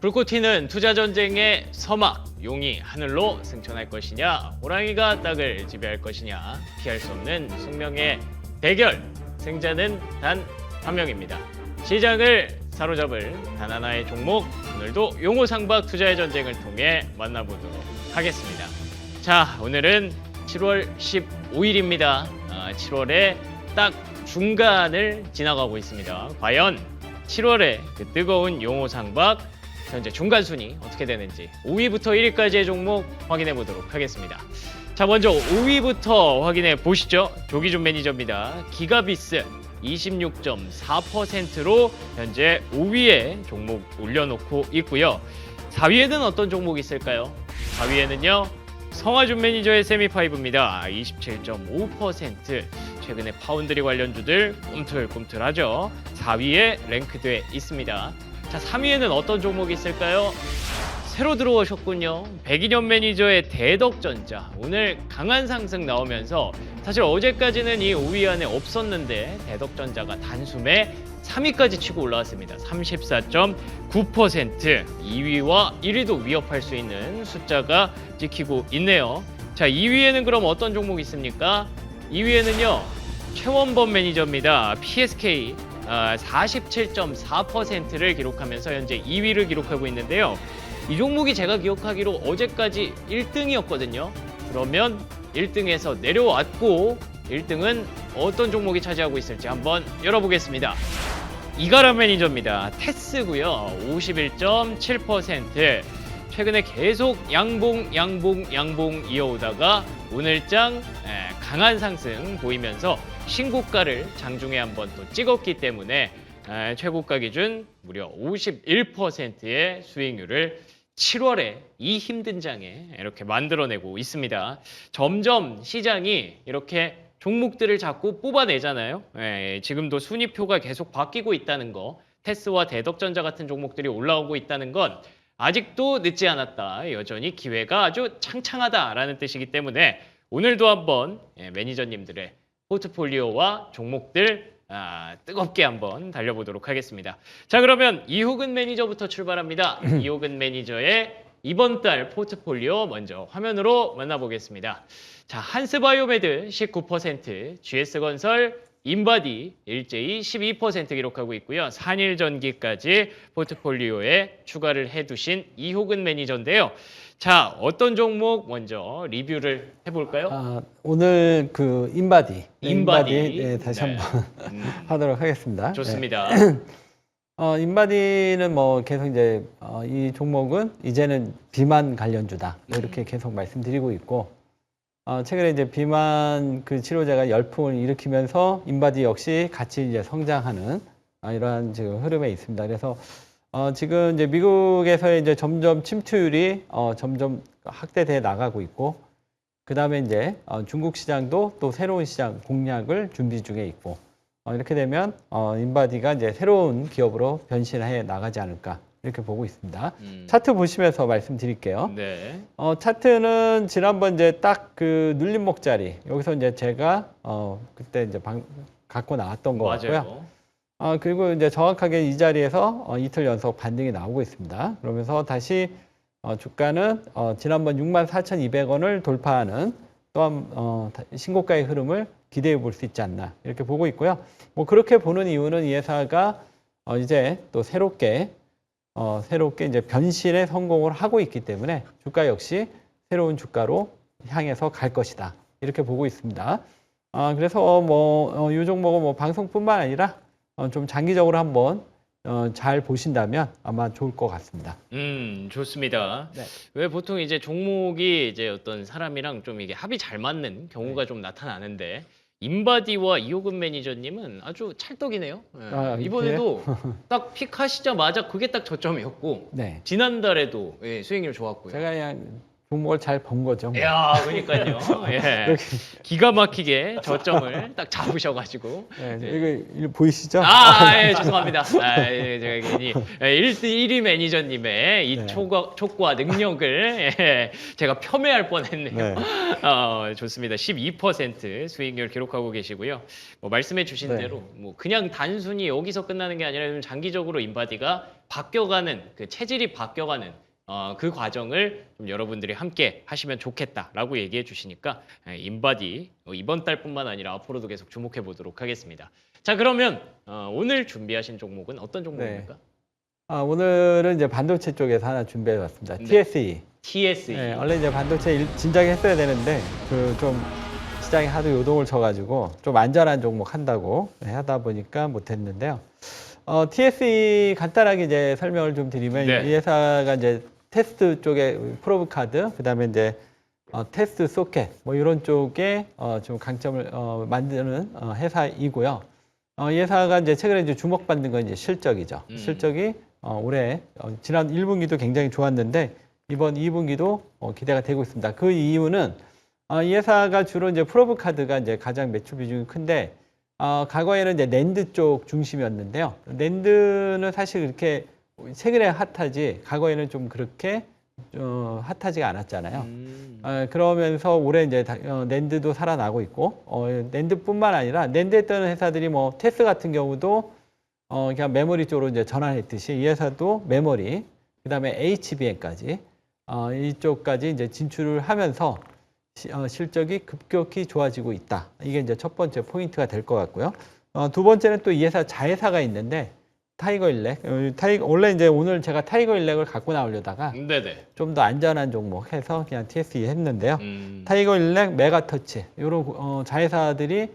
불꽃 튀는 투자 전쟁의 서막, 용이 하늘로 승천할 것이냐, 호랑이가 땅을 지배할 것이냐, 피할 수 없는 숙명의 대결. 승자는 단 한 명입니다. 시장을 사로잡을 단 하나의 종목, 오늘도 용호상박 투자의 전쟁을 통해 만나보도록 하겠습니다. 자, 오늘은 7월 15일입니다. 7월의 딱 중간을 지나가고 있습니다. 과연 7월의 그 뜨거운 용호상박 현재 중간 순위 어떻게 되는지 5위부터 1위까지의 종목 확인해 보도록 하겠습니다. 자, 먼저 5위부터 확인해 보시죠. 조기준 매니저입니다. 기가비스 26.4%로 현재 5위에 종목 올려놓고 있고요. 4위에는 어떤 종목이 있을까요? 4위에는요. 성화준 매니저의 세미파이브입니다. 27.5%. 최근에 파운드리 관련주들 꿈틀꿈틀하죠. 4위에 랭크돼 있습니다. 자, 3위에는 어떤 종목이 있을까요? 새로 들어오셨군요. 백인현 매니저의 대덕전자. 오늘 강한 상승 나오면서 사실 어제까지는 이 5위 안에 없었는데 대덕전자가 단숨에 3위까지 치고 올라왔습니다. 34.9%. 2위와 1위도 위협할 수 있는 숫자가 찍히고 있네요. 자, 2위에는 그럼 어떤 종목이 있습니까? 2위에는요. 최원범 매니저입니다. PSK 47.4%를 기록하면서 현재 2위를 기록하고 있는데요. 이 종목이 제가 기억하기로 어제까지 1등이었거든요. 그러면 1등에서 내려왔고 1등은 어떤 종목이 차지하고 있을지 한번 열어보겠습니다. 이가람 매니저입니다. 테스고요. 51.7%. 최근에 계속 양봉 이어오다가 오늘장 강한 상승 보이면서 신고가를 장중에 한번 또 찍었기 때문에 최고가 기준 무려 51%의 수익률을 7월에 이 힘든 장에 이렇게 만들어내고 있습니다. 점점 시장이 이렇게 종목들을 자꾸 뽑아내잖아요. 지금도 순위표가 계속 바뀌고 있다는 거, 테스와 대덕전자 같은 종목들이 올라오고 있다는 건 아직도 늦지 않았다. 여전히 기회가 아주 창창하다라는 뜻이기 때문에 오늘도 한번 매니저님들의 포트폴리오와 종목들 뜨겁게 한번 달려보도록 하겠습니다. 자, 그러면 이호근 매니저부터 출발합니다. 이호근 매니저의 이번 달 포트폴리오 먼저 화면으로 만나보겠습니다. 자, 한스바이오메드 19%, GS건설, 인바디, 일제히 12% 기록하고 있고요. 산일전기까지 포트폴리오에 추가를 해두신 이호근 매니저인데요. 자, 어떤 종목 먼저 리뷰를 해볼까요? 오늘 그 인바디 다시 네. 한번 하도록 하겠습니다. 좋습니다. 네. 인바디는 뭐 계속 이제 이 종목은 이제는 비만 관련주다 이렇게 계속 말씀드리고 있고 최근에 이제 비만 그 치료제가 열풍을 일으키면서 인바디 역시 같이 이제 성장하는 이러한 지금 흐름에 있습니다. 그래서 지금 이제 미국에서의 이제 점점 침투율이 점점 확대돼 나가고 있고, 그 다음에 이제 중국 시장도 또 새로운 시장 공략을 준비 중에 있고, 이렇게 되면 인바디가 이제 새로운 기업으로 변신해 나가지 않을까 이렇게 보고 있습니다. 차트 보시면서 말씀드릴게요. 네. 차트는 지난번 이제 딱 그 눌림목 자리 여기서 이제 제가 그때 이제 갖고 나왔던 거 같고요. 맞아요. 그리고 이제 정확하게 이 자리에서 이틀 연속 반등이 나오고 있습니다. 그러면서 다시 주가는 지난번 64,200원을 돌파하는 또한 신고가의 흐름을 기대해 볼 수 있지 않나 이렇게 보고 있고요. 뭐 그렇게 보는 이유는 이 회사가 이제 또 새롭게 이제 변신에 성공을 하고 있기 때문에 주가 역시 새로운 주가로 향해서 갈 것이다 이렇게 보고 있습니다. 그래서 뭐 이 종목은 뭐 방송뿐만 아니라 좀 장기적으로 한번 잘 보신다면 아마 좋을 것 같습니다. 좋습니다. 네. 왜 보통 이제 종목이 이제 어떤 사람이랑 좀 이게 합이 잘 맞는 경우가 좀 나타나는데 인바디와 이호근 매니저님은 아주 찰떡이네요. 이번에도 딱 픽하시자마자 그게 딱 저점이었고 네. 지난달에도 수익률 좋았고요. 제가 그냥 종목을 잘 본 거죠. 뭐. 야, 그러니까요. 예. 기가 막히게 저점을 딱 잡으셔가지고. 이거 보이시죠? 예, 죄송합니다. 제가 괜히 1위 매니저님의 이 네. 촉과 능력을 제가 폄훼할 뻔했네요. 네. 좋습니다. 12% 수익률 기록하고 계시고요. 뭐 말씀해 주신 네. 대로 뭐 그냥 단순히 여기서 끝나는 게 아니라 좀 장기적으로 인바디가 바뀌어가는 그 체질이 바뀌어가는 그 과정을 좀 여러분들이 함께 하시면 좋겠다라고 얘기해 주시니까 인바디 이번 달뿐만 아니라 앞으로도 계속 주목해 보도록 하겠습니다. 자, 그러면 오늘 준비하신 종목은 어떤 종목입니까? 오늘은 이제 반도체 쪽에서 하나 준비해 왔습니다. 네. TSE. TSE. 네, 원래 이제 반도체 진작에 했어야 되는데 그 좀 시장이 하도 요동을 쳐가지고 좀 안전한 종목 한다고 하다 보니까 못했는데요. TSE 간단하게 이제 설명을 좀 드리면 네. 이 회사가 이제 테스트 쪽에 프로브 카드, 그다음에 이제 테스트 소켓 뭐 이런 쪽에 좀 강점을 만드는 회사이고요. 이 회사가 이제 최근에 이제 주목받는 건 이제 실적이죠. 실적이 올해 지난 1분기도 굉장히 좋았는데 이번 2분기도 기대가 되고 있습니다. 그 이유는 이 회사가 주로 이제 프로브 카드가 이제 가장 매출 비중이 큰데 과거에는 이제 낸드 쪽 중심이었는데요. 낸드는 사실 그렇게 최근에 핫하지 과거에는 좀 그렇게 핫하지가 않았잖아요. 그러면서 올해 이제 낸드도 살아나고 있고 낸드뿐만 아니라 낸드 했던 회사들이 뭐 테스 같은 경우도 그냥 메모리 쪽으로 이제 전환했듯이 이 회사도 메모리 그다음에 HBM까지 이쪽까지 이제 진출을 하면서 실적이 급격히 좋아지고 있다. 이게 이제 첫 번째 포인트가 될 것 같고요. 두 번째는 또 이 회사 자회사가 있는데 타이거 일렉. 원래 이제 오늘 제가 타이거 일렉을 갖고 나오려다가 네네. 좀 더 안전한 종목 해서 그냥 TSE 했는데요. 타이거 일렉, 메가터치 이런 자회사들이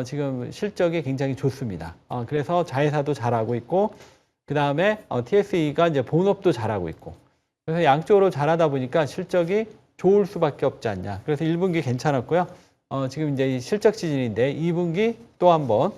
지금 실적이 굉장히 좋습니다. 그래서 자회사도 잘하고 있고 그 다음에 TSE가 이제 본업도 잘하고 있고 그래서 양쪽으로 잘하다 보니까 실적이 좋을 수밖에 없지 않냐. 그래서 1분기 괜찮았고요. 지금 이제 이 실적 시즌인데 2분기 또 한번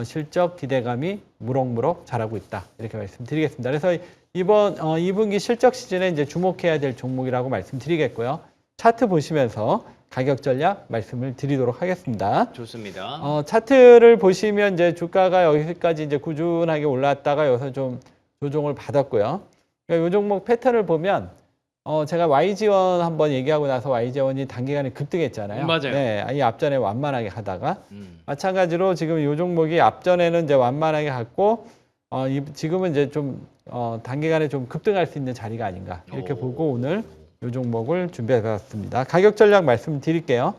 실적 기대감이 무럭무럭 잘하고 있다. 이렇게 말씀드리겠습니다. 그래서 이번 2분기 실적 시즌에 이제 주목해야 될 종목이라고 말씀드리겠고요. 차트 보시면서 가격 전략 말씀을 드리도록 하겠습니다. 좋습니다. 차트를 보시면 이제 주가가 여기까지 이제 꾸준하게 올라왔다가 여기서 좀 조정을 받았고요. 그러니까 이 종목 패턴을 보면 제가 YG1 한번 얘기하고 나서 YG1이 단기간에 급등했잖아요. 맞아요. 네, 이 앞전에 완만하게 하다가 마찬가지로 지금 이 종목이 앞전에는 이제 완만하게 갔고 지금은 이제 좀 단기간에 좀 급등할 수 있는 자리가 아닌가 이렇게 보고 오늘 이 종목을 준비해봤습니다. 가격 전략 말씀드릴게요.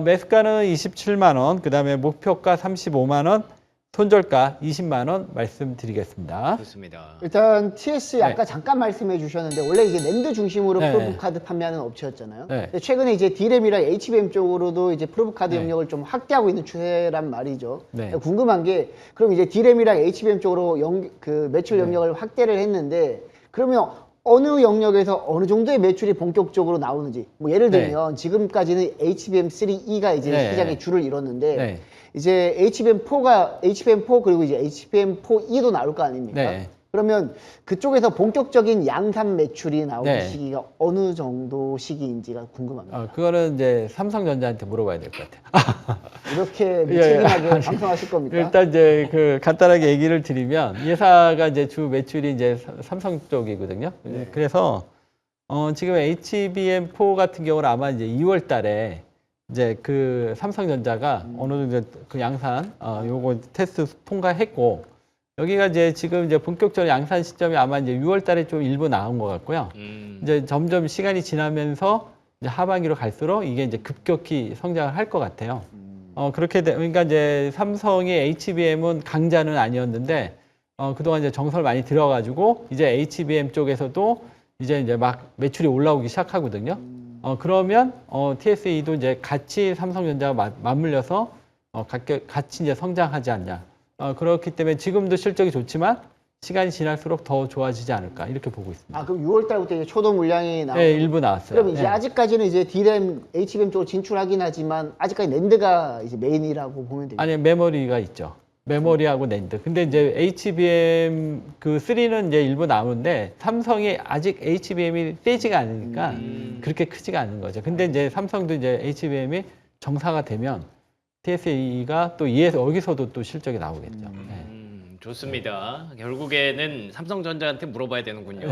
매수가는 27만 원, 그 다음에 목표가 35만 원, 손절가 20만 원 말씀드리겠습니다. 좋습니다. 일단 TSE 네. 아까 잠깐 말씀해 주셨는데 원래 이게 낸드 중심으로 네. 프로브 카드 판매하는 업체였잖아요. 네. 근데 최근에 이제 D램이랑 HBM 쪽으로도 이제 프로브 카드 네. 영역을 좀 확대하고 있는 추세란 말이죠. 네. 궁금한 게 그럼 이제 D램이랑 HBM 쪽으로 그 매출 네. 영역을 확대를 했는데 그러면 어느 영역에서 어느 정도의 매출이 본격적으로 나오는지 뭐 예를 네. 들면 지금까지는 HBM3E가 이제 네. 시장에 줄을 이뤘는데 네. 이제 HBM4 그리고 이제 HBM4E도 나올 거 아닙니까? 네. 그러면 그쪽에서 본격적인 양산 매출이 나오는 네. 시기가 어느 정도 시기인지가 궁금합니다. 그거는 이제 삼성전자한테 물어봐야 될 것 같아요. 이렇게 예, 무책임하게 아니, 방송하실 겁니까? 일단 이제 그 간단하게 얘기를 드리면 이 회사가 이제 주 매출이 이제 삼성 쪽이거든요. 네. 그래서 지금 HBM4 같은 경우는 아마 이제 2월 달에 이제 그 삼성전자가 어느 정도 그 양산 요거 테스트 통과했고 여기가 이제 지금 이제 본격적으로 양산 시점이 아마 이제 6월 달에 좀 일부 나온 것 같고요. 이제 점점 시간이 지나면서 이제 하반기로 갈수록 이게 이제 급격히 성장을 할 것 같아요. 그렇게 그러니까 이제 삼성이 HBM은 강자는 아니었는데 그동안 이제 정설 많이 들어가지고 이제 HBM 쪽에서도 이제 막 매출이 올라오기 시작하거든요. 그러면 TSE도 이제 같이 삼성전자와 맞물려서 같이 이제 성장하지 않냐. 그렇기 때문에 지금도 실적이 좋지만 시간이 지날수록 더 좋아지지 않을까 이렇게 보고 있습니다. 아, 그럼 6월 달부터 이제 초도 물량이 나오고 네, 일부 나왔어요. 그럼 이제 네. 아직까지는 이제 D램, HBM 쪽으로 진출하긴 하지만 아직까지 낸드가 이제 메인이라고 보면 됩니다. 아니 메모리가 있죠. 메모리하고 낸드. 근데 이제 HBM 그 3는 이제 일부 나오는데 삼성이 아직 HBM이 세지가 않으니까 그렇게 크지가 않은 거죠. 근데 이제 삼성도 이제 HBM이 정사가 되면 TSA가 또 여기서도 또 실적이 나오겠죠. 네. 좋습니다. 결국에는 삼성전자한테 물어봐야 되는군요.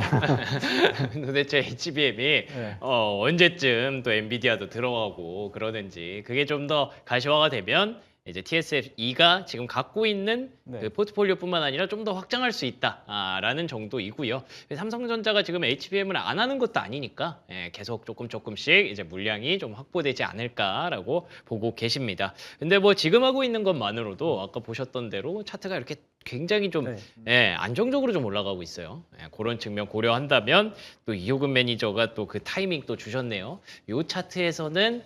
도대체 HBM이 네. 언제쯤 또 엔비디아도 들어가고 그러는지 그게 좀 더 가시화가 되면 이제 TSMC가 지금 갖고 있는 네. 그 포트폴리오뿐만 아니라 좀 더 확장할 수 있다라는 정도이고요. 삼성전자가 지금 HBM을 안 하는 것도 아니니까 계속 조금씩 이제 물량이 좀 확보되지 않을까라고 보고 계십니다. 근데 뭐 지금 하고 있는 것만으로도 아까 보셨던 대로 차트가 이렇게 굉장히 좀 안정적으로 좀 올라가고 있어요. 그런 측면 고려한다면 또 이효근 매니저가 또 그 타이밍 또 주셨네요. 이 차트에서는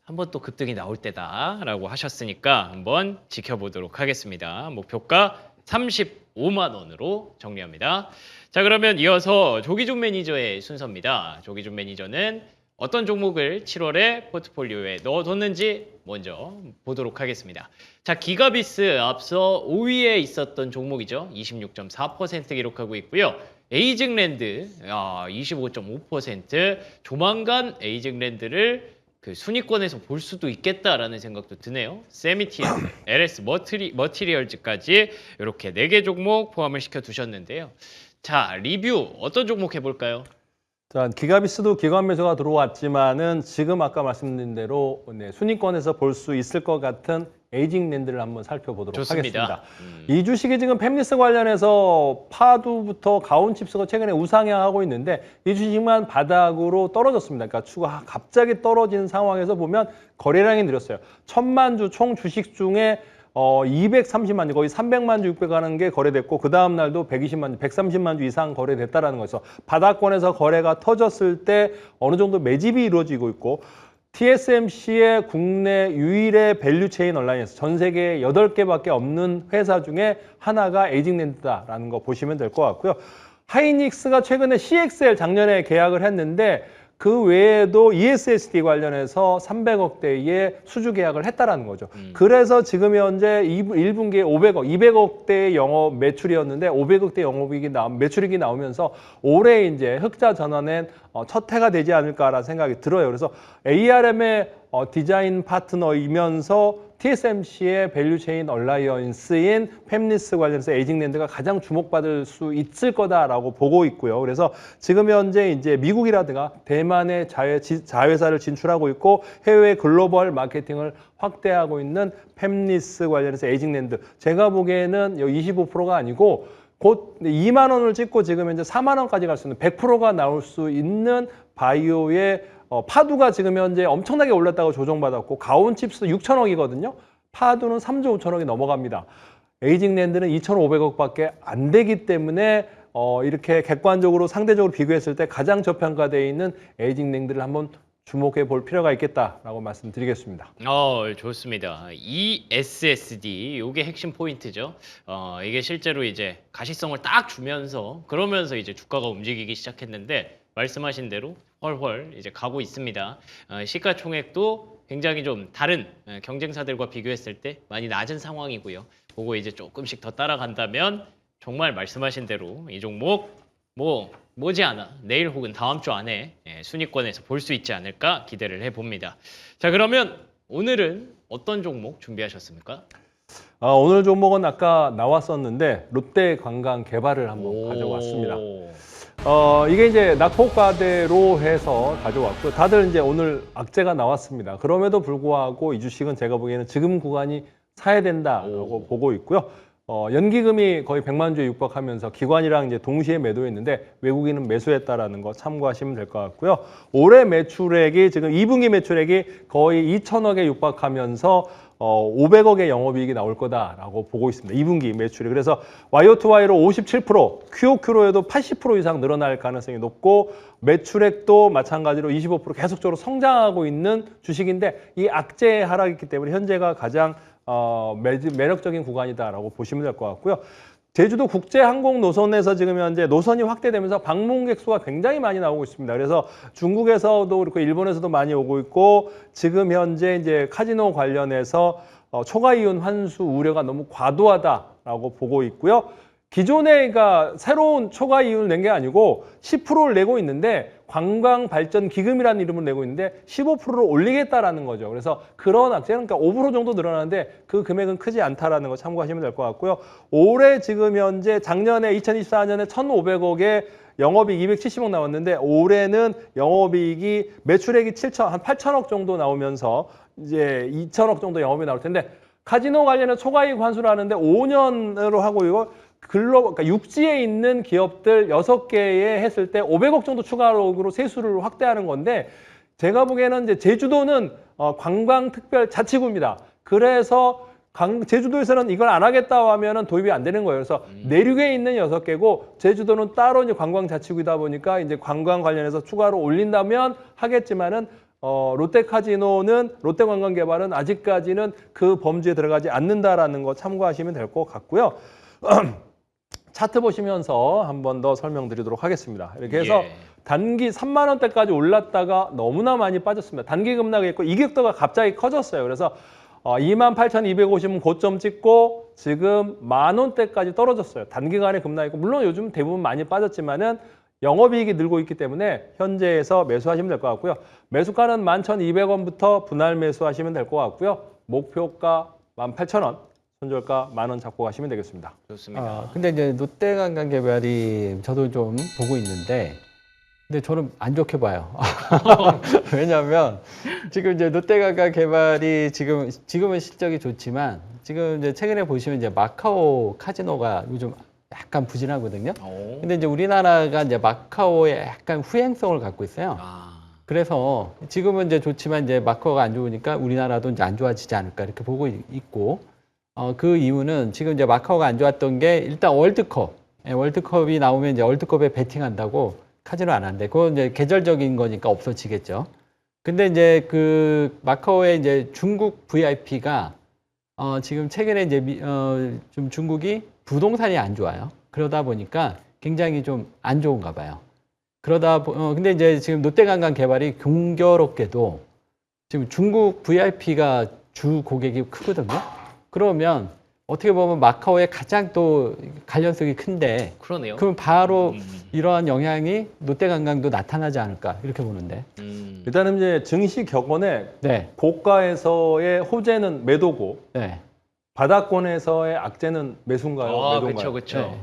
한번 또 급등이 나올 때다라고 하셨으니까 한번 지켜보도록 하겠습니다. 목표가 35만 원으로 정리합니다. 자, 그러면 이어서 조기준 매니저의 순서입니다. 조기준 매니저는 어떤 종목을 7월에 포트폴리오에 넣어뒀는지 먼저 보도록 하겠습니다. 자, 기가비스 앞서 5위에 있었던 종목이죠. 26.4% 기록하고 있고요. 에이징랜드 25.5%. 조만간 에이징랜드를 그 순위권에서 볼 수도 있겠다라는 생각도 드네요. 세미티아, LS 머티리얼즈까지 이렇게 4개 종목 포함을 시켜 두셨는데요. 자, 리뷰 어떤 종목 해볼까요? 자, 기가비스도 기관 매수가 들어왔지만은 지금 아까 말씀드린 대로 순위권에서 볼 수 있을 것 같은 에이징랜드를 한번 살펴보도록 좋습니다. 하겠습니다. 이 주식이 지금 팹리스 관련해서 파두부터 가온칩스가 최근에 우상향하고 있는데 이 주식만 바닥으로 떨어졌습니다. 그러니까 추가 갑자기 떨어진 상황에서 보면 거래량이 늘었어요. 1000만 주 총 주식 중에 230만 주, 거의 300만 주 육박하는 게 거래됐고 그 다음 날도 120만 주, 130만 주 이상 거래됐다라는 거죠. 바닥권에서 거래가 터졌을 때 어느 정도 매집이 이루어지고 있고 TSMC의 국내 유일의 밸류체인 온라인에서 전 세계 8개밖에 없는 회사 중에 하나가 에이징랜드다라는 거 보시면 될 것 같고요. 하이닉스가 최근에 CXL 작년에 계약을 했는데 그 외에도 ESSD 관련해서 300억대의 수주 계약을 했다라는 거죠. 그래서 지금 현재 1분기에 500억, 200억대의 영업 매출이었는데 500억대 영업이익이 매출이익이 나오면서 올해 이제 흑자 전환엔 첫 해가 되지 않을까라는 생각이 들어요. 그래서 ARM의 디자인 파트너이면서 TSMC의 밸류체인 얼라이언스인 팹리스 관련해서 에이징랜드가 가장 주목받을 수 있을 거다라고 보고 있고요. 그래서 지금 현재 이제 미국이라든가 대만의 자회사를 진출하고 있고 해외 글로벌 마케팅을 확대하고 있는 팹리스 관련해서 에이징랜드 제가 보기에는 25%가 아니고 곧 2만 원을 찍고 지금 현재 4만 원까지 갈 수 있는 100%가 나올 수 있는 바이오의 파두가 지금 현재 엄청나게 올랐다고 조정받았고 가온칩스 6천억이거든요. 파두는 3조 5천억이 넘어갑니다. 에이징랜드는 2,500억밖에 안 되기 때문에 이렇게 객관적으로 상대적으로 비교했을 때 가장 저평가되어 있는 에이징랜드를 한번 주목해 볼 필요가 있겠다라고 말씀드리겠습니다. 좋습니다. ESSD 요게 핵심 포인트죠. 이게 실제로 이제 가시성을 딱 주면서 그러면서 이제 주가가 움직이기 시작했는데 말씀하신 대로 훨훨 이제 가고 있습니다. 시가총액도 굉장히 좀 다른 경쟁사들과 비교했을 때 많이 낮은 상황이고요. 그거 이제 조금씩 더 따라간다면 정말 말씀하신 대로 이 종목 머지않아 내일 혹은 다음 주 안에 순위권에서 볼 수 있지 않을까 기대를 해봅니다. 자, 그러면 오늘은 어떤 종목 준비하셨습니까? 오늘 종목은 아까 나왔었는데 롯데관광개발을 한번 가져왔습니다. 이게 이제 낙폭과대로 해서 가져왔고 다들 이제 오늘 악재가 나왔습니다. 그럼에도 불구하고 이 주식은 제가 보기에는 지금 구간이 사야 된다라고 보고 있고요. 연기금이 거의 100만 주에 육박하면서 기관이랑 이제 동시에 매도했는데 외국인은 매수했다라는 거 참고하시면 될 것 같고요. 올해 매출액이 지금 2분기 매출액이 거의 2천억에 육박하면서 500억의 영업이익이 나올 거다라고 보고 있습니다. 2분기 매출이. 그래서 YOTY로 57%, QOQ로 해도 80% 이상 늘어날 가능성이 높고 매출액도 마찬가지로 25% 계속적으로 성장하고 있는 주식인데 이 악재의 하락이기 때문에 현재가 가장 매력적인 구간이다라고 보시면 될 것 같고요. 제주도 국제항공 노선에서 지금 현재 노선이 확대되면서 방문객 수가 굉장히 많이 나오고 있습니다. 그래서 중국에서도 그렇고 일본에서도 많이 오고 있고 지금 현재 이제 카지노 관련해서 초과 이윤 환수 우려가 너무 과도하다라고 보고 있고요. 기존에 그러니까 새로운 초과 이윤을 낸 게 아니고 10%를 내고 있는데 관광발전기금이라는 이름을 내고 있는데 15%를 올리겠다라는 거죠. 그래서 그런 악재는 그러니까 5% 정도 늘어나는데 그 금액은 크지 않다라는 거 참고하시면 될 것 같고요. 올해 지금 현재 작년에 2024년에 1,500억에 영업이익 270억 나왔는데 올해는 영업이익이 매출액이 8천억 정도 나오면서 이제 2천억 정도 영업이 나올 텐데 카지노 관련해 초과이익 환수를 하는데 5년으로 하고 이거 그러니까 육지에 있는 기업들 6개에 했을 때 500억 정도 추가로 세수를 확대하는 건데 제가 보기에는 이제 제주도는 관광특별자치구입니다. 그래서 제주도에서는 이걸 안 하겠다고 하면은 도입이 안 되는 거예요. 그래서 내륙에 있는 6개고 제주도는 따로 이제 관광자치구이다 보니까 이제 관광 관련해서 추가로 올린다면 하겠지만은 롯데카지노는 롯데관광개발은 아직까지는 그 범주에 들어가지 않는다라는 거 참고하시면 될 것 같고요. 차트 보시면서 한 번 더 설명드리도록 하겠습니다. 이렇게 해서 예. 단기 3만 원대까지 올랐다가 너무나 많이 빠졌습니다. 단기 급락이 있고 이격도가 갑자기 커졌어요. 그래서 28,250은 고점 찍고 지금 10,000원대까지 떨어졌어요. 단기간에 급락이고 물론 요즘 대부분 많이 빠졌지만은 영업이익이 늘고 있기 때문에 현재에서 매수하시면 될 것 같고요. 매수가는 11,200원부터 분할 매수하시면 될 것 같고요. 목표가 18,000원. 손절가 10,000원 잡고 가시면 되겠습니다. 좋습니다. 근데 이제 롯데관광개발이 저도 좀 보고 있는데, 근데 저는 안 좋게 봐요. 왜냐하면 지금 이제 롯데관광개발이 지금은 실적이 좋지만 지금 이제 최근에 보시면 이제 마카오 카지노가 요즘 약간 부진하거든요. 오. 근데 이제 우리나라가 이제 마카오에 약간 후행성을 갖고 있어요. 그래서 지금은 이제 좋지만 이제 마카오가 안 좋으니까 우리나라도 이제 안 좋아지지 않을까 이렇게 보고 있고, 그 이유는 지금 이제 마카오가 안 좋았던 게 일단 월드컵, 월드컵이 나오면 이제 월드컵에 베팅한다고 카지노 안 한대. 그건 이제 계절적인 거니까 없어지겠죠. 근데 이제 그 마카오의 이제 중국 VIP가 지금 최근에 이제 좀 중국이 부동산이 안 좋아요. 그러다 보니까 굉장히 좀 안 좋은가 봐요. 근데 이제 지금 롯데관광개발이 공교롭게도 지금 중국 VIP가 주 고객이 크거든요. 그러면 어떻게 보면 마카오에 가장 또 관련성이 큰데 그러네요. 그럼 바로 이러한 영향이 롯데관광도 나타나지 않을까 이렇게 보는데. 일단은 이제 증시 격언에 네, 고가에서의 호재는 매도고 네, 바닥권에서의 악재는 매수인가요? 매도인가요? 그렇죠, 그렇죠. 네.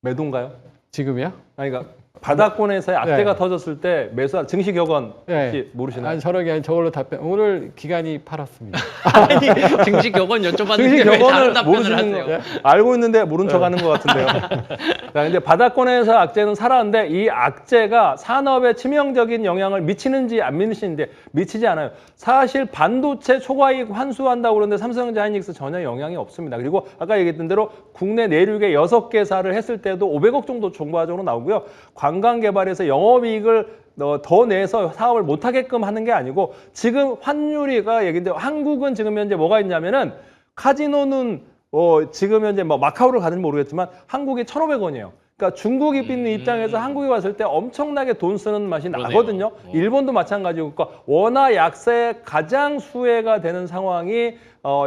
매도인가요? 지금요? 아니, 그러니까 바닥권에서의 악재가 네. 터졌을 때 매수한 증시 격언 혹시 네. 모르시나요? 저걸로 답변. 오늘 기간이 팔았습니다. 아니, 증시 격언 증시 여쭤봤는데 왜 다른 격언을 답변을 모르시는 하세요? 거 알고 있는데 모른 척하는 것 같은데요. 자, 근데 바닥권에서 악재는 살았는데 이 악재가 산업에 치명적인 영향을 미치는지 안 미치는지 미치지 않아요. 사실 반도체 초과이익 환수한다고 그러는데 삼성전자 하이닉스 전혀 영향이 없습니다. 그리고 아까 얘기했던 대로 국내 내륙에 6개사를 했을 때도 500억 정도 정부화적으로 나오고요. 관광개발에서 영업이익을 더 내서 사업을 못하게끔 하는 게 아니고 지금 환율이가 얘기인데 한국은 지금 현재 뭐가 있냐면은 카지노는 지금 현재 뭐 마카오를 가는지 모르겠지만 한국이 1,500원이에요. 그러니까 중국이 있는 입장에서 한국에 왔을 때 엄청나게 돈 쓰는 맛이 그러네요. 나거든요. 일본도 마찬가지고 그러니까 원화 약세에 가장 수혜가 되는 상황이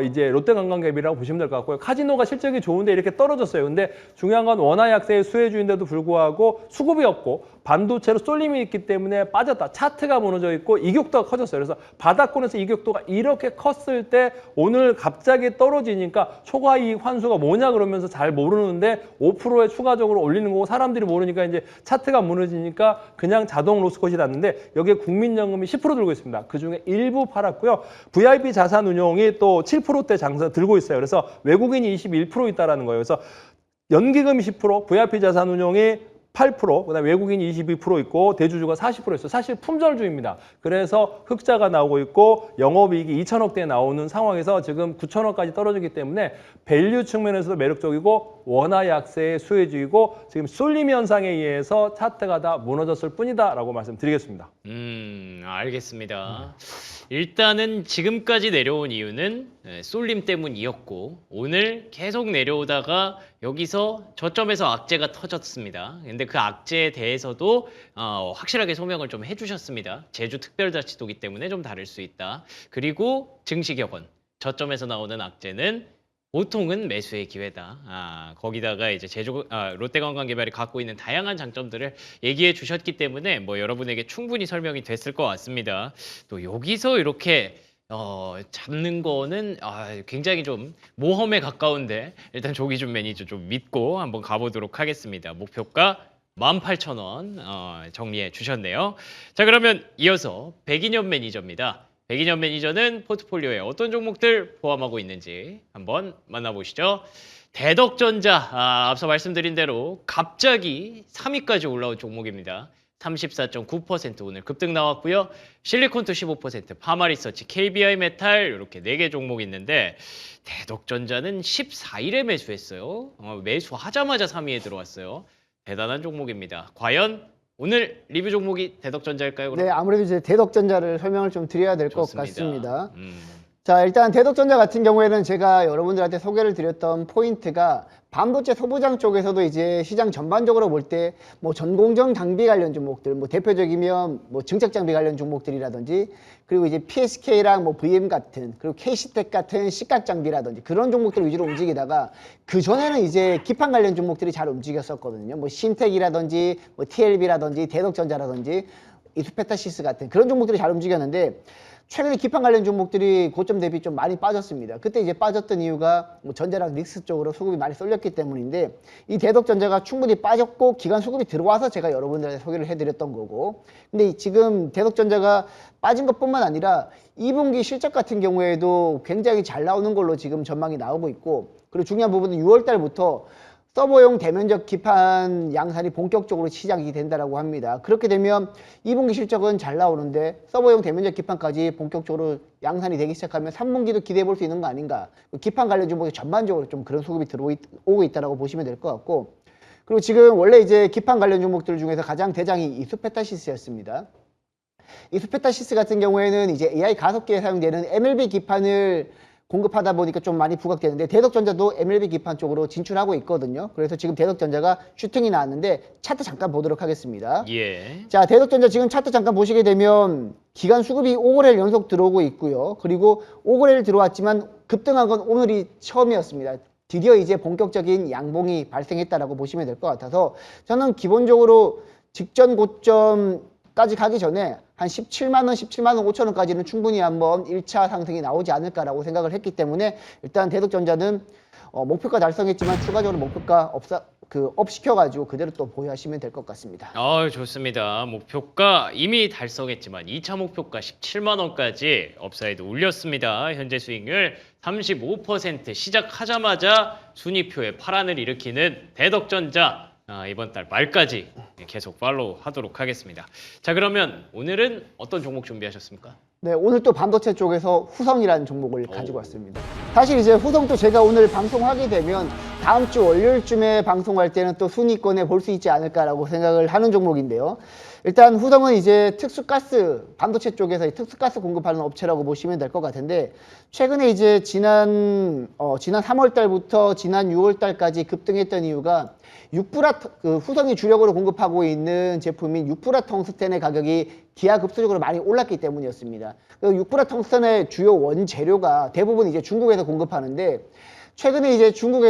이제 롯데관광개발이라고 보시면 될 것 같고요. 카지노가 실적이 좋은데 이렇게 떨어졌어요. 근데 중요한 건 원화 약세의 수혜주인데도 불구하고 수급이 없고 반도체로 쏠림이 있기 때문에 빠졌다. 차트가 무너져 있고 이격도가 커졌어요. 그래서 바닥권에서 이격도가 이렇게 컸을 때 오늘 갑자기 떨어지니까 초과이익 환수가 뭐냐 그러면서 잘 모르는데 5%에 추가적으로 올리는 거고 사람들이 모르니까 이제 차트가 무너지니까 그냥 자동 로스컷이 났는데 여기에 국민연금이 10% 들고 있습니다. 그중에 일부 팔았고요. VIP 자산운용이 또 7%대 장사 들고 있어요. 그래서 외국인이 21% 있다라는 거예요. 그래서 연기금이 10%, VIP 자산운용이 8%, 그다음에 외국인이 22% 있고 대주주가 40% 있어요. 사실 품절주입니다. 그래서 흑자가 나오고 있고 영업이익이 2천억대에 나오는 상황에서 지금 9천억까지 떨어지기 때문에 밸류 측면에서도 매력적이고 원화 약세의 수혜주이고 지금 쏠림 현상에 의해서 차트가 다 무너졌을 뿐이다라고 말씀드리겠습니다. 알겠습니다. 일단은 지금까지 내려온 이유는 쏠림 때문이었고 오늘 계속 내려오다가 여기서 저점에서 악재가 터졌습니다. 근데 그 악재에 대해서도 확실하게 소명을 좀 해주셨습니다. 제주 특별자치도기 때문에 좀 다를 수 있다. 그리고 증시 격언. 저점에서 나오는 악재는 보통은 매수의 기회다. 거기다가 이제 롯데관광개발이 갖고 있는 다양한 장점들을 얘기해 주셨기 때문에 뭐 여러분에게 충분히 설명이 됐을 것 같습니다. 또 여기서 이렇게 잡는 거는 굉장히 좀 모험에 가까운데 일단 조기준 매니저 좀 믿고 한번 가보도록 하겠습니다. 목표가 18,000원 정리해 주셨네요. 자, 그러면 이어서 백인현 매니저입니다. 백인현 매니저는 포트폴리오에 어떤 종목들 포함하고 있는지 한번 만나보시죠. 대덕전자, 앞서 말씀드린 대로 갑자기 3위까지 올라온 종목입니다. 34.9% 오늘 급등 나왔고요. 실리콘투 15%, 파마리서치, KBI 메탈 이렇게 4개 종목이 있는데 대덕전자는 14일에 매수했어요. 매수하자마자 3위에 들어왔어요. 대단한 종목입니다. 과연 오늘 리뷰 종목이 대덕전자일까요? 그럼? 네, 아무래도 이제 대덕전자를 설명을 좀 드려야 될 것 좋습니다. 같습니다. 자, 일단 대덕전자 같은 경우에는 제가 여러분들한테 소개를 드렸던 포인트가 반도체 소부장 쪽에서도 이제 시장 전반적으로 볼 때 뭐 전공정 장비 관련 종목들, 뭐 대표적이면 뭐 증착 장비 관련 종목들이라든지 그리고 이제 PSK랑 뭐 VM 같은 그리고 KC텍 같은 식각 장비라든지 그런 종목들 위주로 움직이다가 그 전에는 이제 기판 관련 종목들이 잘 움직였었거든요. 뭐 신텍이라든지 뭐 TLB라든지 대덕전자라든지 이수페타시스 같은 그런 종목들이 잘 움직였는데 최근에 기판 관련 종목들이 고점 대비 좀 많이 빠졌습니다. 그때 이제 빠졌던 이유가 뭐 전자랑 닉스 쪽으로 수급이 많이 쏠렸기 때문인데 이 대덕전자가 충분히 빠졌고 기관 수급이 들어와서 제가 여러분들한테 소개를 해드렸던 거고 근데 지금 대덕전자가 빠진 것뿐만 아니라 2분기 실적 같은 경우에도 굉장히 잘 나오는 걸로 지금 전망이 나오고 있고 그리고 중요한 부분은 6월 달부터 서버용 대면적 기판 양산이 본격적으로 시작이 된다라고 합니다. 그렇게 되면 2분기 실적은 잘 나오는데 서버용 대면적 기판까지 본격적으로 양산이 되기 시작하면 3분기도 기대해 볼 수 있는 거 아닌가. 기판 관련 종목이 전반적으로 좀 그런 수급이 들어오고 있다라고 보시면 될 것 같고 그리고 지금 원래 이제 기판 관련 종목들 중에서 가장 대장이 이수페타시스였습니다. 이수페타시스 같은 경우에는 이제 AI 가속기에 사용되는 MLB 기판을 공급하다 보니까 좀 많이 부각되는데 대덕전자도 MLB 기판 쪽으로 진출하고 있거든요. 그래서 지금 대덕전자가 슈팅이 나왔는데 차트 잠깐 보도록 하겠습니다. 예. 자, 대덕전자 지금 차트 잠깐 보시게 되면 기간 수급이 5거래일 연속 들어오고 있고요. 그리고 5거래일 들어왔지만 급등한 건 오늘이 처음이었습니다. 드디어 이제 본격적인 양봉이 발생했다라고 보시면 될 것 같아서 저는 기본적으로 직전 고점까지 가기 전에 한 17만 원, 17만 원 5천 원까지는 충분히 한번 1차 상승이 나오지 않을까라고 생각을 했기 때문에 일단 대덕전자는 목표가 달성했지만 추가적으로 목표가 업 시켜가지고 그대로 또 보유하시면 될 것 같습니다. 좋습니다. 목표가 이미 달성했지만 2차 목표가 17만 원까지 업사이드 올렸습니다. 현재 수익률 35% 시작하자마자 순위표에 파란을 일으키는 대덕전자 이번 달 말까지 계속 팔로우 하도록 하겠습니다. 자, 그러면 오늘은 어떤 종목 준비하셨습니까? 네, 오늘 또 반도체 쪽에서 후성이라는 종목을 가지고 왔습니다. 사실 이제 후성도 제가 오늘 방송하게 되면 다음 주 월요일쯤에 방송할 때는 또 순위권에 볼 수 있지 않을까라고 생각을 하는 종목인데요. 일단 후성은 이제 특수가스, 반도체 쪽에서 특수가스 공급하는 업체라고 보시면 될 것 같은데 최근에 이제 지난 3월 달부터 지난 6월 달까지 급등했던 이유가 후성이 주력으로 공급하고 있는 제품인 6불화 텅스텐의 가격이 기하급수적으로 많이 올랐기 때문이었습니다. 6불화 텅스텐의 주요 원재료가 대부분 이제 중국에서 공급하는데 최근에 이제 중국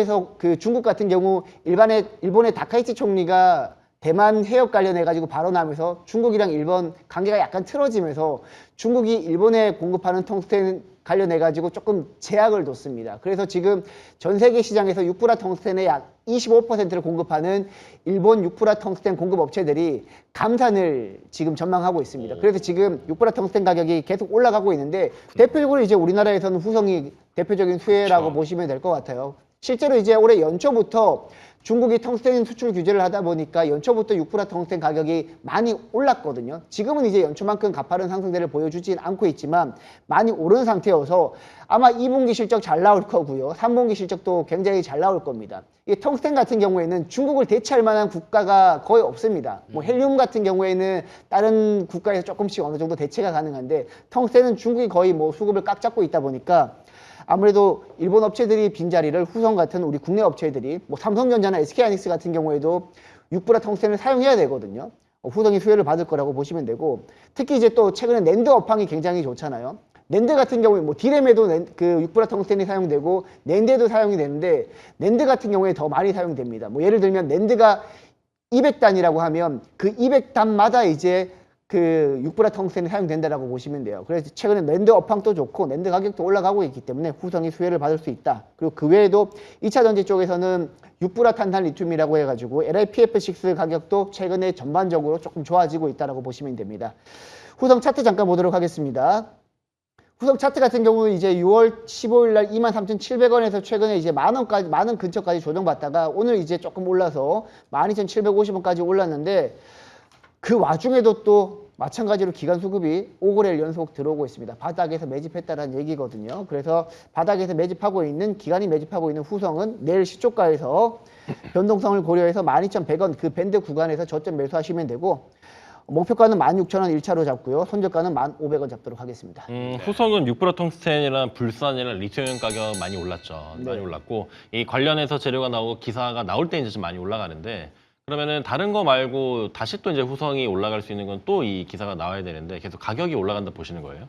같은 경우 일본의 다카이치 총리가 대만 해협 관련해가지고 발언하면서 중국이랑 일본 관계가 약간 틀어지면서 중국이 일본에 공급하는 텅스텐 관련해가지고 조금 제약을 뒀습니다. 그래서 지금 전 세계 시장에서 6불화 텅스텐의 약 25%를 공급하는 일본 6불화 텅스텐 공급 업체들이 감산을 지금 전망하고 있습니다. 그래서 지금 6불화 텅스텐 가격이 계속 올라가고 있는데 대표적으로 이제 우리나라에서는 후성이 대표적인 수혜라고 그렇죠. 보시면 될 것 같아요. 실제로 이제 올해 연초부터 중국이 텅스텐 수출 규제를 하다 보니까 연초부터 6불화 텅스텐 가격이 많이 올랐거든요. 지금은 이제 연초만큼 가파른 상승세를 보여주진 않고 있지만 많이 오른 상태여서 아마 2분기 실적 잘 나올 거고요. 3분기 실적도 굉장히 잘 나올 겁니다. 이 텅스텐 같은 경우에는 중국을 대체할 만한 국가가 거의 없습니다. 뭐 헬륨 같은 경우에는 다른 국가에서 조금씩 어느 정도 대체가 가능한데 텅스텐은 중국이 거의 뭐 수급을 꽉 잡고 있다 보니까 아무래도 일본 업체들이 빈자리를 후성 같은 우리 국내 업체들이 뭐 삼성전자나 SK하이닉스 같은 경우에도 6불화 텅스텐을 사용해야 되거든요. 후성이 수혜를 받을 거라고 보시면 되고 특히 이제 또 최근에 낸드 업황이 굉장히 좋잖아요. 낸드 같은 경우에 뭐 디램에도 그 육브라 텅스텐이 사용되고 낸드에도 사용이 되는데 낸드 같은 경우에 더 많이 사용됩니다. 뭐 예를 들면 낸드가 200단이라고 하면 그 200단마다 이제 그 육브라 텅스텐이 사용된다라고 보시면 돼요. 그래서 최근에 낸드 업황도 좋고 낸드 가격도 올라가고 있기 때문에 후성이 수혜를 받을 수 있다. 그리고 그 외에도 2차 전지 쪽에서는 육브라 탄탄 리튬이라고 해가지고 LiPF6 가격도 최근에 전반적으로 조금 좋아지고 있다라고 보시면 됩니다. 후성 차트 잠깐 보도록 하겠습니다. 후성 차트 같은 경우는 이제 6월 15일 날 23,700원에서 최근에 이제 만원까지, 만원 근처까지 조정받다가 오늘 이제 조금 올라서 12,750원까지 올랐는데 그 와중에도 또 마찬가지로 기관 수급이 5거래일 연속 들어오고 있습니다. 바닥에서 매집했다는 얘기거든요. 그래서 바닥에서 매집하고 있는, 기관이 매집하고 있는 후성은 내일 시초가에서 변동성을 고려해서 12,100원 그 밴드 구간에서 저점 매수하시면 되고 목표가는 16,000원 1차로 잡고요. 손절가는 1,500원 잡도록 하겠습니다. 후성은 육브라 텅스텐이랑 불산이랑 리튬 가격 많이 올랐죠. 많이 올랐고 이 관련해서 재료가 나오고 기사가 나올 때 이제 좀 많이 올라가는데 그러면은 다른 거 말고 다시 또 이제 후성이 올라갈 수 있는 건 또 이 기사가 나와야 되는데 계속 가격이 올라간다 보시는 거예요?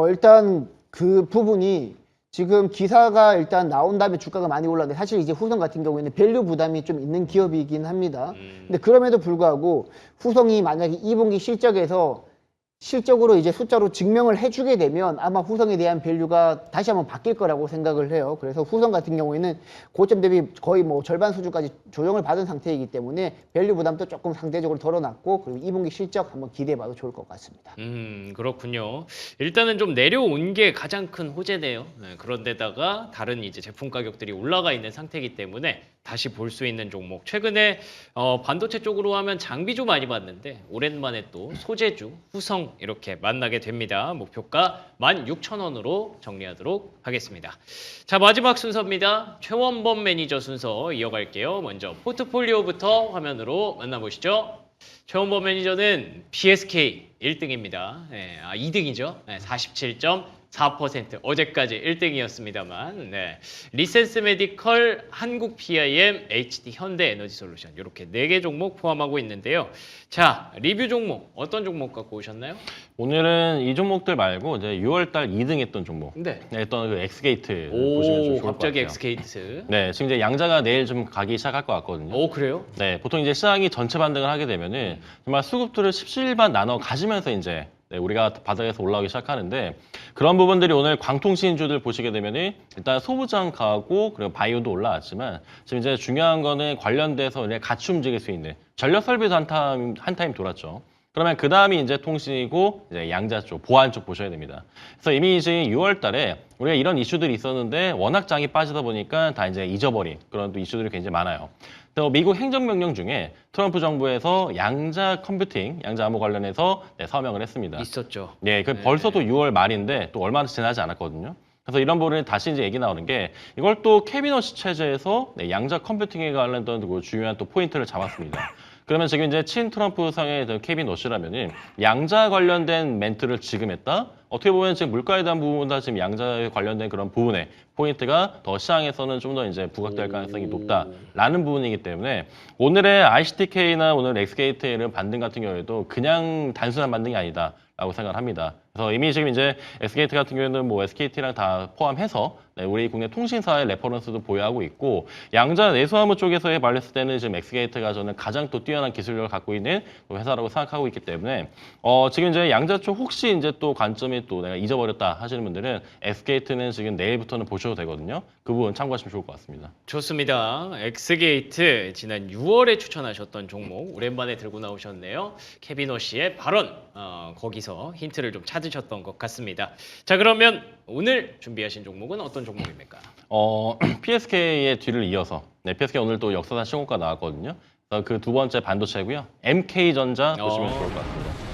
일단 그 부분이 지금 기사가 일단 나온 다음에 주가가 많이 올랐는데 사실 이제 후성 같은 경우에는 밸류 부담이 좀 있는 기업이긴 합니다. 근데 그럼에도 불구하고 후성이 만약에 2분기 실적에서 실적으로 이제 숫자로 증명을 해주게 되면 아마 후성에 대한 밸류가 다시 한번 바뀔 거라고 생각을 해요. 그래서 후성 같은 경우에는 고점 대비 거의 뭐 절반 수준까지 조정을 받은 상태이기 때문에 밸류 부담도 조금 상대적으로 덜어놨고 그리고 2분기 실적 한번 기대해봐도 좋을 것 같습니다. 그렇군요. 일단은 좀 내려온 게 가장 큰 호재네요. 네, 그런데다가 다른 이제 제품 가격들이 올라가 있는 상태이기 때문에 다시 볼 수 있는 종목. 최근에 반도체 쪽으로 하면 장비주 많이 봤는데 오랜만에 또 소재주, 후성 이렇게 만나게 됩니다. 목표가 16,000원으로 정리하도록 하겠습니다. 자, 마지막 순서입니다. 최원범 매니저 순서 이어갈게요. 먼저 포트폴리오부터 화면으로 만나보시죠. 최원범 매니저는 PSK 1등입니다. 2등이죠. 47.4%. 어제까지 1등이었습니다만. 리센스 메디컬, 한국 PIM, HD 현대 에너지 솔루션 이렇게 4개 종목 포함하고 있는데요. 자, 리뷰 종목 어떤 종목 갖고 오셨나요? 오늘은 이 종목들 말고 이제 6월달 2등했던 종목, 네. 했던 그 엑스게이트 보시면 좀 좋을 것 갑자기 같아요. 엑스게이트. 네, 지금 이제 양자가 내일 좀 가기 시작할 것 같거든요. 오, 그래요? 네, 보통 이제 시장이 전체 반등을 하게 되면은 정말 수급들을 십시일반 나눠 가지면서 이제 우리가 바닥에서 올라오기 시작하는데 그런 부분들이 오늘 광통신주들 보시게 되면은 일단 소부장가고 그리고 바이오도 올라왔지만 지금 이제 중요한 거는 관련돼서 그냥 같이 움직일 수 있는 전력 설비도 한 타임 돌았죠. 그러면 그 다음이 이제 통신이고 이제 양자 쪽, 보안 쪽 보셔야 됩니다. 그래서 이미 이제 6월 달에 우리가 이런 이슈들이 있었는데 워낙 장이 빠지다 보니까 다 이제 잊어버린 그런 또 이슈들이 굉장히 많아요. 또 미국 행정명령 중에 트럼프 정부에서 양자 컴퓨팅, 양자 암호 관련해서 서명을 했습니다. 있었죠. 네, 그 벌써 또 6월 말인데 또 얼마 지나지 않았거든요. 그래서 이런 부분에 다시 이제 얘기 나오는 게 이걸 또 캐비너시 체제에서 양자 컴퓨팅에 관련된 그 중요한 또 포인트를 잡았습니다. 그러면 지금 이제 친 트럼프 상의 케빈 워시라면은 양자 관련된 멘트를 지금 했다? 어떻게 보면 지금 물가에 대한 부분보다 지금 양자에 관련된 그런 부분에 포인트가 더 시장에서는 좀 더 이제 부각될 가능성이 높다라는 부분이기 때문에 오늘의 ICTK나 오늘 엑스게이트의 반등 같은 경우에도 그냥 단순한 반등이 아니다라고 생각을 합니다. 그래서 이미 지금 이제 엑스게이트 같은 경우에는 뭐 SKT랑 다 포함해서 우리 국내 통신사의 레퍼런스도 보유하고 있고 양자 내수화물 쪽에서의 발렸을 때는 지금 엑스게이트가 저는 가장 또 뛰어난 기술력을 갖고 있는 회사라고 생각하고 있기 때문에 지금 이제 양자 쪽 혹시 이제 또 관점이 또 내가 잊어버렸다 하시는 분들은 엑스게이트는 지금 내일부터는 보셔도 되거든요. 그 부분 참고하시면 좋을 것 같습니다. 좋습니다. 엑스게이트 지난 6월에 추천하셨던 종목 오랜만에 들고 나오셨네요. 케비너 씨의 발언 거기서 힌트를 좀 찾으셨던 것 같습니다. 자, 그러면 오늘 준비하신 종목은 어떤 종목입니까? PSK의 뒤를 이어서 PSK 오늘 또 역사상 신고가 나왔거든요. 그 두 번째 반도체고요. MK전자 보시면 좋을 것 같습니다.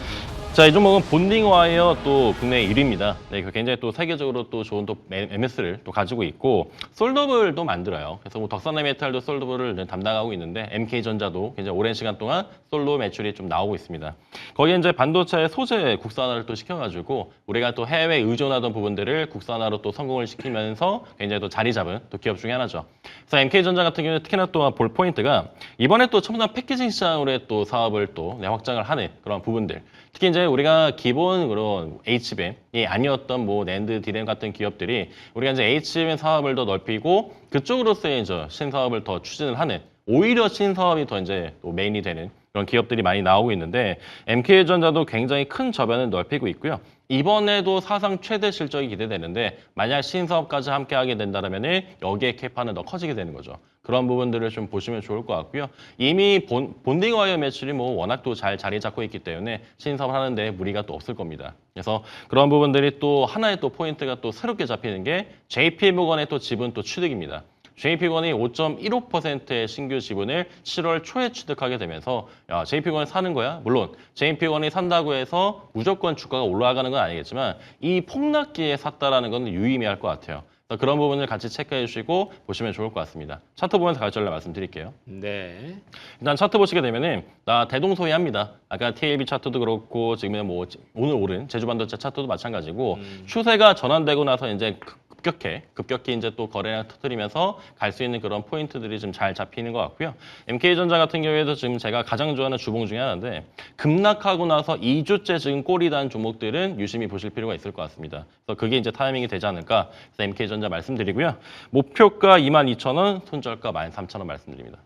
자, 이 종목은 본딩 와이어 또 국내 1위입니다. 네, 굉장히 또 세계적으로 또 좋은 또 MS를 또 가지고 있고 솔더블도 만들어요. 그래서 뭐 덕산의 메탈도 솔더블을 담당하고 있는데 MK전자도 굉장히 오랜 시간 동안 솔로 매출이 좀 나오고 있습니다. 거기에 이제 반도체 소재 국산화를 또 시켜가지고 우리가 또 해외 의존하던 부분들을 국산화로 또 성공을 시키면서 굉장히 또 자리 잡은 또 기업 중에 하나죠. 그래서 MK전자 같은 경우는 특히나 또 볼 포인트가 이번에 또 첨단 패키징 시장으로의 또 사업을 또 확장을 하는 그런 부분들. 특히 이제 이제 우리가 기본 그런 HBM이 아니었던 뭐 낸드, 디램 같은 기업들이 우리가 이제 HBM 사업을 더 넓히고 그쪽으로서의 이제 신사업을 더 추진을 하는 오히려 신사업이 더 이제 또 메인이 되는 그런 기업들이 많이 나오고 있는데 MK전자도 굉장히 큰 저변을 넓히고 있고요. 이번에도 사상 최대 실적이 기대되는데 만약 신사업까지 함께 하게 된다면 여기에 캐파는 더 커지게 되는 거죠. 그런 부분들을 좀 보시면 좋을 것 같고요. 이미 본딩 와이어 매출이 뭐 워낙 또 잘 자리 잡고 있기 때문에 신사업을 하는데 무리가 또 없을 겁니다. 그래서 그런 부분들이 또 하나의 또 포인트가 또 새롭게 잡히는 게 JP모건의 또 지분 또 취득입니다. JP모건이 5.15%의 신규 지분을 7월 초에 취득하게 되면서 야, JP모건이 사는 거야? 물론 JP모건이 산다고 해서 무조건 주가가 올라가는 건 아니겠지만 이 폭락기에 샀다라는 건 유의미할 것 같아요. 그런 부분을 같이 체크해 주시고 보시면 좋을 것 같습니다. 차트 보면서 가격전략 말씀드릴게요. 네. 일단 차트 보시게 되면은 다 대동소이합니다. 아까 TLB 차트도 그렇고 지금 뭐 오늘 오른 제주반도체 차트도 마찬가지고 추세가 전환되고 나서 이제 급격히 이제 또 거래량 터뜨리면서 갈 수 있는 그런 포인트들이 좀 잘 잡히는 것 같고요. MK전자 같은 경우에도 지금 제가 가장 좋아하는 주봉 중에 하나인데 급락하고 나서 2주째 지금 꼬리 단 종목들은 유심히 보실 필요가 있을 것 같습니다. 그래서 그게 이제 타이밍이 되지 않을까. 그래서 MK전자 말씀드리고요. 목표가 22,000원, 손절가 13,000원 말씀드립니다.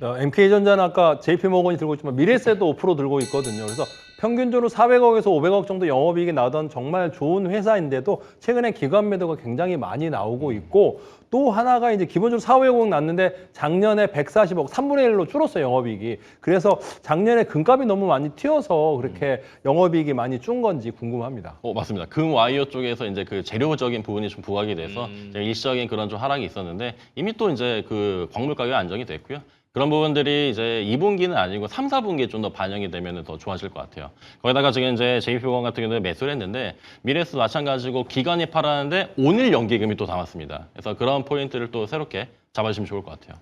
MK전자는 아까 JP모건이 들고 있지만 미래세도 5% 들고 있거든요. 그래서 평균적으로 400억에서 500억 정도 영업이익이 나던 정말 좋은 회사인데도 최근에 기관 매도가 굉장히 많이 나오고 있고 또 하나가 이제 기본적으로 400억 났는데 작년에 140억, 3분의 1로 줄었어요, 영업이익이. 그래서 작년에 금값이 너무 많이 튀어서 그렇게 영업이익이 많이 준 건지 궁금합니다. 맞습니다. 금 와이어 쪽에서 이제 그 재료적인 부분이 좀 부각이 돼서 이제 일시적인 그런 좀 하락이 있었는데 이미 또 이제 그 광물 가격이 안정이 됐고요. 그런 부분들이 이제 2분기는 아니고 3, 4분기에 좀 더 반영이 되면 더 좋아질 것 같아요. 거기다가 지금 이제 JP모건 같은 경우는 매수를 했는데 미래에서도 마찬가지고 기관이 팔았는데 오늘 연기금이 또 남았습니다. 그래서 그런 포인트를 또 새롭게 잡아주시면 좋을 것 같아요.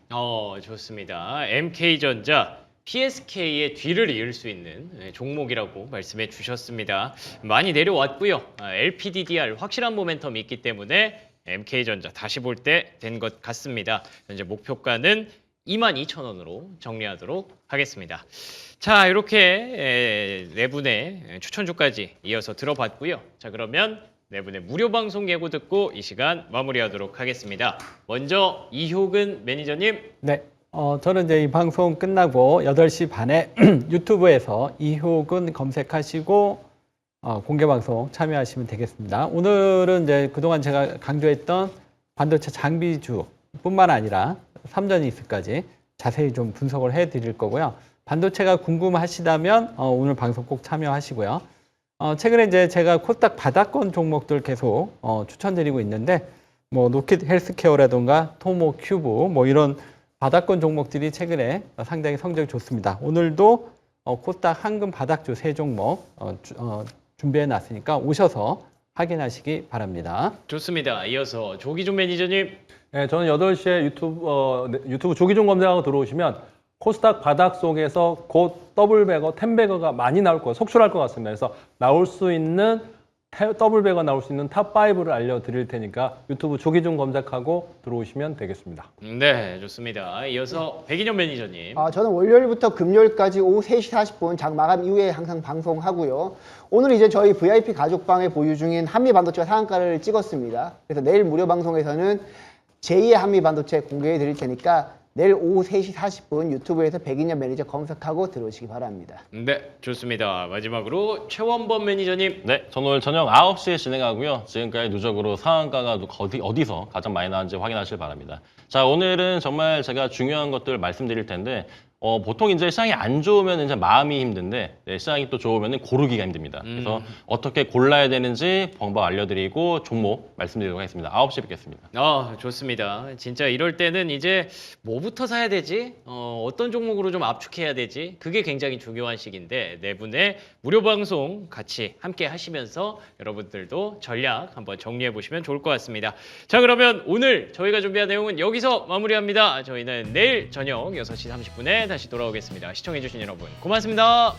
좋습니다. MK전자 PSK의 뒤를 이을 수 있는 종목이라고 말씀해 주셨습니다. 많이 내려왔고요. LPDDR 확실한 모멘텀이 있기 때문에 MK전자 다시 볼 때 된 것 같습니다. 현재 목표가는 22,000원으로 정리하도록 하겠습니다. 자, 이렇게 네 분의 추천주까지 이어서 들어봤고요. 자, 그러면 네 분의 무료 방송 예고 듣고 이 시간 마무리하도록 하겠습니다. 먼저 이효근 매니저님. 네. 저는 이제 이 방송 끝나고 8시 반에 유튜브에서 이효근 검색하시고 공개 방송 참여하시면 되겠습니다. 오늘은 이제 그동안 제가 강조했던 반도체 장비주뿐만 아니라 삼전이익까지 자세히 좀 분석을 해드릴 거고요. 반도체가 궁금하시다면 오늘 방송 꼭 참여하시고요. 최근에 이제 제가 코스닥 바닥권 종목들 계속 추천드리고 있는데 뭐 노킷 헬스케어라든가 토모 큐브 뭐 이런 바닥권 종목들이 최근에 상당히 성적이 좋습니다. 오늘도 코스닥 황금 바닥주 3종목 준비해 놨으니까 오셔서 확인하시기 바랍니다. 좋습니다. 이어서 조기준 매니저님. 네, 저는 8시에 유튜브 조기종 검색하고 들어오시면 코스닥 바닥 속에서 곧 더블베거, 텐베거가 많이 나올 거예요. 속출할 것 같습니다. 그래서 나올 수 있는 더블베거 나올 수 있는 탑5를 알려드릴 테니까 유튜브 조기종 검색하고 들어오시면 되겠습니다. 네, 좋습니다. 이어서 백인현 매니저님. 저는 월요일부터 금요일까지 오후 3시 40분 장 마감 이후에 항상 방송하고요. 오늘 이제 저희 VIP 가족방에 보유 중인 한미반도체가 상한가를 찍었습니다. 그래서 내일 무료 방송에서는 제2의 한미반도체 공개해 드릴 테니까 내일 오후 3시 40분 유튜브에서 백인현 매니저 검색하고 들어오시기 바랍니다. 네, 좋습니다. 마지막으로 최원범 매니저님. 네, 저는 오늘 저녁 9시에 진행하고요. 지금까지 누적으로 상한가가 어디서 가장 많이 나왔는지 확인하시길 바랍니다. 자, 오늘은 정말 제가 중요한 것들 말씀드릴 텐데 보통 이제 시장이 안 좋으면 이제 마음이 힘든데 시장이 또 좋으면 고르기가 힘듭니다. 그래서 어떻게 골라야 되는지 방법 알려드리고 종목 말씀드리도록 하겠습니다. 9시에 뵙겠습니다. 좋습니다. 진짜 이럴 때는 이제 뭐부터 사야 되지? 어떤 종목으로 좀 압축해야 되지? 그게 굉장히 중요한 시기인데 네 분의 무료 방송 같이 함께 하시면서 여러분들도 전략 한번 정리해 보시면 좋을 것 같습니다. 자, 그러면 오늘 저희가 준비한 내용은 여기서 마무리합니다. 저희는 내일 저녁 6시 30분에 다시 돌아오겠습니다. 시청해주신 여러분 고맙습니다.